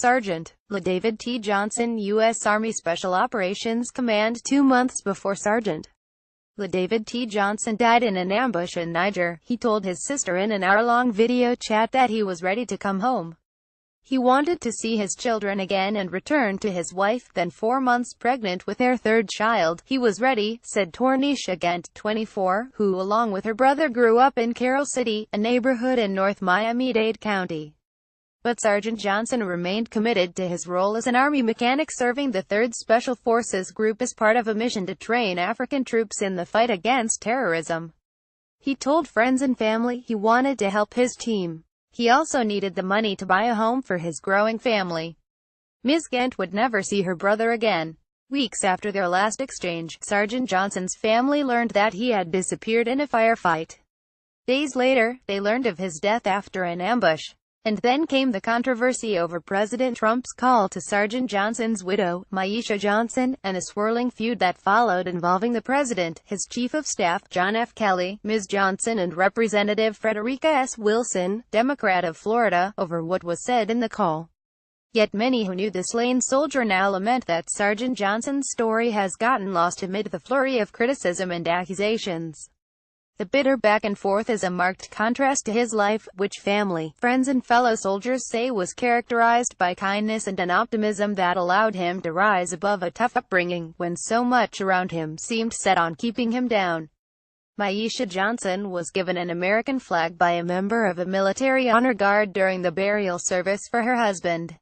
Sergeant David T. Johnson, U.S. Army Special Operations Command. 2 months before Sergeant David T. Johnson died in an ambush in Niger, he told his sister in an hour-long video chat that he was ready to come home. He wanted to see his children again and return to his wife, then 4 months pregnant with their third child. He was ready, said Tornisha Gant, 24, who along with her brother grew up in Carroll City, a neighborhood in North Miami-Dade County. But Sergeant Johnson remained committed to his role as an Army mechanic serving the 3rd Special Forces Group as part of a mission to train African troops in the fight against terrorism. He told friends and family he wanted to help his team. He also needed the money to buy a home for his growing family. Ms. Gant would never see her brother again. Weeks after their last exchange, Sergeant Johnson's family learned that he had disappeared in a firefight. Days later, they learned of his death after an ambush. And then came the controversy over President Trump's call to Sergeant Johnson's widow, Maisha Johnson, and a swirling feud that followed involving the president, his chief of staff, John F. Kelly, Ms. Johnson and Representative Frederica S. Wilson, Democrat of Florida, over what was said in the call. Yet many who knew the slain soldier now lament that Sergeant Johnson's story has gotten lost amid the flurry of criticism and accusations. The bitter back and forth is a marked contrast to his life, which family, friends and fellow soldiers say was characterized by kindness and an optimism that allowed him to rise above a tough upbringing, when so much around him seemed set on keeping him down. Maisha Johnson was given an American flag by a member of a military honor guard during the burial service for her husband.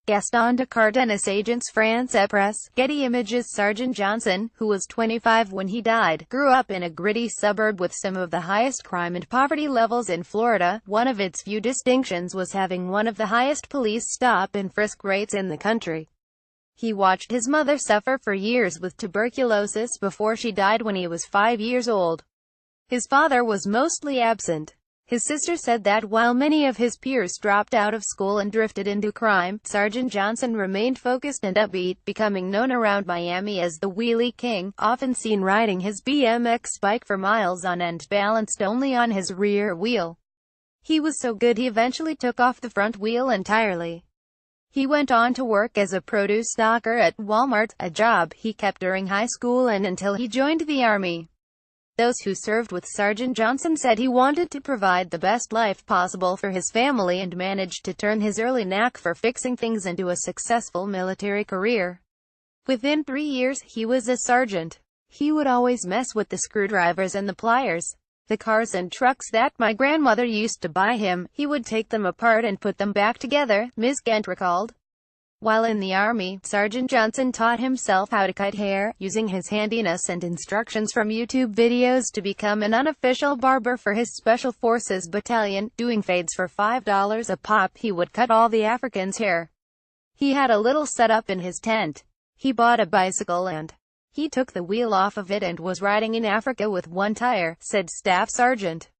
Gaston de Cardenas Agence France-Presse, Getty Images. Sergeant Johnson, who was 25 when he died, grew up in a gritty suburb with some of the highest crime and poverty levels in Florida. One of its few distinctions was having one of the highest police stop and frisk rates in the country. He watched his mother suffer for years with tuberculosis before she died when he was 5 years old. His father was mostly absent. His sister said that while many of his peers dropped out of school and drifted into crime, Sergeant Johnson remained focused and upbeat, becoming known around Miami as the Wheelie King, often seen riding his BMX bike for miles on end, balanced only on his rear wheel. He was so good he eventually took off the front wheel entirely. He went on to work as a produce stocker at Walmart, a job he kept during high school and until he joined the Army. Those who served with Sergeant Johnson said he wanted to provide the best life possible for his family and managed to turn his early knack for fixing things into a successful military career. Within 3 years, he was a sergeant. He would always mess with the screwdrivers and the pliers. The cars and trucks that my grandmother used to buy him, he would take them apart and put them back together, Ms. Gant recalled. While in the Army, Sergeant Johnson taught himself how to cut hair, using his handiness and instructions from YouTube videos to become an unofficial barber for his Special Forces battalion, doing fades for $5 a pop. He would cut all the Africans' hair. He had a little setup in his tent. He bought a bicycle and he took the wheel off of it and was riding in Africa with one tire, said Staff Sergeant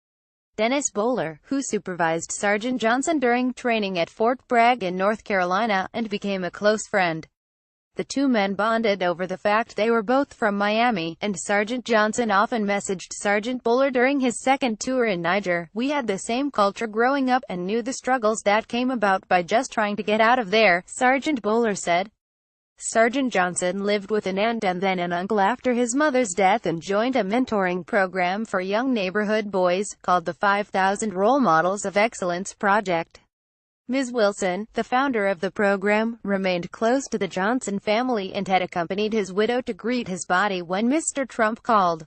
Dennis Bowler, who supervised Sergeant Johnson during training at Fort Bragg in North Carolina, and became a close friend. The two men bonded over the fact they were both from Miami, and Sergeant Johnson often messaged Sergeant Bowler during his second tour in Niger. "We had the same culture growing up and knew the struggles that came about by just trying to get out of there," Sergeant Bowler said. Sergeant Johnson lived with an aunt and then an uncle after his mother's death and joined a mentoring program for young neighborhood boys, called the 5,000 Role Models of Excellence Project. Ms. Wilson, the founder of the program, remained close to the Johnson family and had accompanied his widow to greet his body when Mr. Trump called.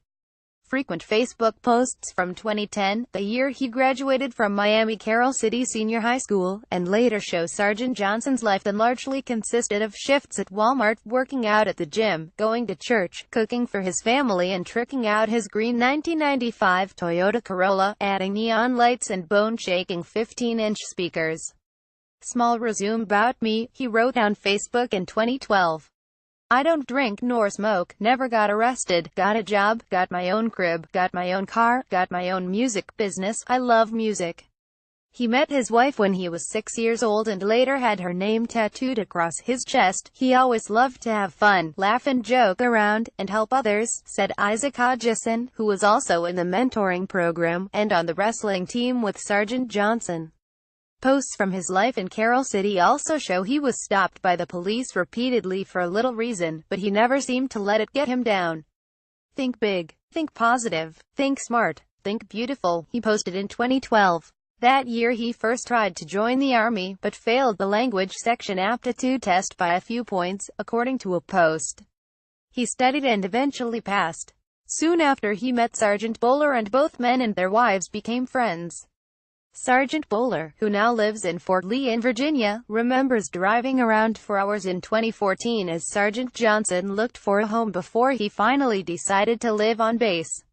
Frequent Facebook posts from 2010, the year he graduated from Miami Carroll City Senior High School, and later show Sergeant Johnson's life then largely consisted of shifts at Walmart, working out at the gym, going to church, cooking for his family and tricking out his green 1995 Toyota Corolla, adding neon lights and bone-shaking 15-inch speakers. "Small resume about me," he wrote on Facebook in 2012. "I don't drink nor smoke, never got arrested, got a job, got my own crib, got my own car, got my own music business, I love music." He met his wife when he was 6 years old and later had her name tattooed across his chest. "He always loved to have fun, laugh and joke around, and help others," said Isaac Hodgson, who was also in the mentoring program, and on the wrestling team with Sergeant Johnson. Posts from his life in Carroll City also show he was stopped by the police repeatedly for little reason, but he never seemed to let it get him down. Think big. Think positive. Think smart. Think beautiful, he posted in 2012. That year he first tried to join the army, but failed the language section aptitude test by a few points, according to a post. He studied and eventually passed. Soon after he met Sergeant Bowler and both men and their wives became friends. Sergeant Bowler, who now lives in Fort Lee in Virginia, remembers driving around for hours in 2014 as Sergeant Johnson looked for a home before he finally decided to live on base.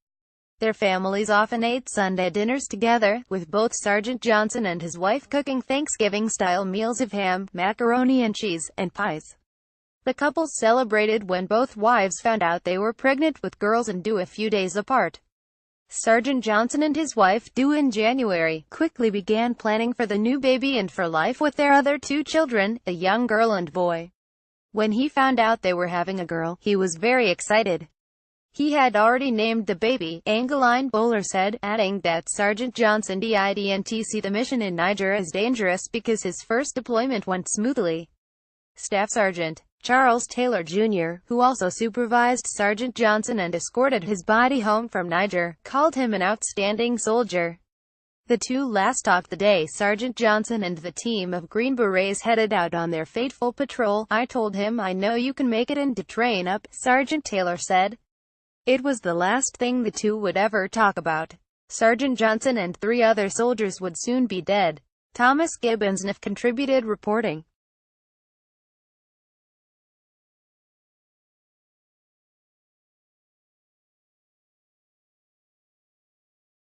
Their families often ate Sunday dinners together, with both Sergeant Johnson and his wife cooking Thanksgiving-style meals of ham, macaroni and cheese, and pies. The couple celebrated when both wives found out they were pregnant with girls and due a few days apart. Sergeant Johnson and his wife, due in January, quickly began planning for the new baby and for life with their other two children, a young girl and boy. When he found out they were having a girl, he was very excited. He had already named the baby, Angeline, Bowler said, adding that Sergeant Johnson didn't see the mission in Niger as dangerous because his first deployment went smoothly. Staff Sergeant Charles Taylor Jr., who also supervised Sergeant Johnson and escorted his body home from Niger, called him an outstanding soldier. The two last talked the day Sergeant Johnson and the team of Green Berets headed out on their fateful patrol. "I told him, I know you can make it and to train up," Sergeant Taylor said. It was the last thing the two would ever talk about. Sergeant Johnson and 3 other soldiers would soon be dead. Thomas Gibbons contributed reporting.